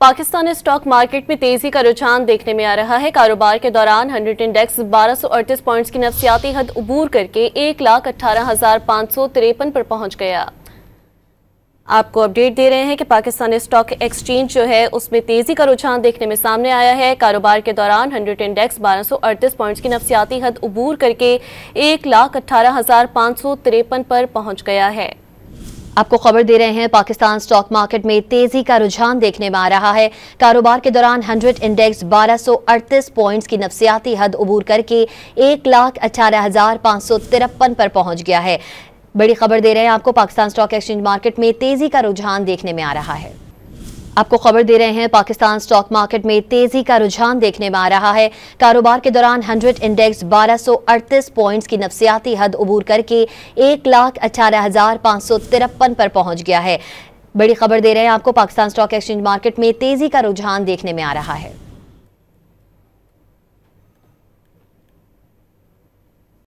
Pakistani stock market में तेजी का रुझान देखने में आ रहा है। कारोबार के दौरान 100 इंडेक्स 1238 पॉइंट्स की नफसियाती हद उबूर करके 1,18,553 पर पहुंच गया। आपको अपडेट दे रहे हैं कि पाकिस्तानी स्टॉक एक्सचेंज जो है उसमें तेजी का रुझान देखने में सामने आया है। कारोबार के दौरान 100 इंडेक्स 1238 पॉइंट्स की नफसियाती हद उबूर करके 1,18,553 पर पहुंच गया है। आपको खबर दे रहे हैं, पाकिस्तान स्टॉक मार्केट में तेजी का रुझान देखने में आ रहा है। कारोबार के दौरान 100 इंडेक्स 1238 पॉइंट्स की नफसियाती हद उबूर करके 1,18,553 पर पहुंच गया है। बड़ी खबर दे रहे हैं आपको, पाकिस्तान स्टॉक एक्सचेंज मार्केट में तेजी का रुझान देखने में आ रहा है। आपको खबर दे रहे हैं, पाकिस्तान स्टॉक मार्केट में तेजी का रुझान देखने में आ रहा है। कारोबार के दौरान 100 इंडेक्स 1238 पॉइंट्स की नफसियाती हद उबूर करके 1,18,553 पर पहुंच गया है। बड़ी खबर दे रहे हैं आपको, पाकिस्तान स्टॉक एक्सचेंज मार्केट में तेजी का रुझान देखने में आ रहा है।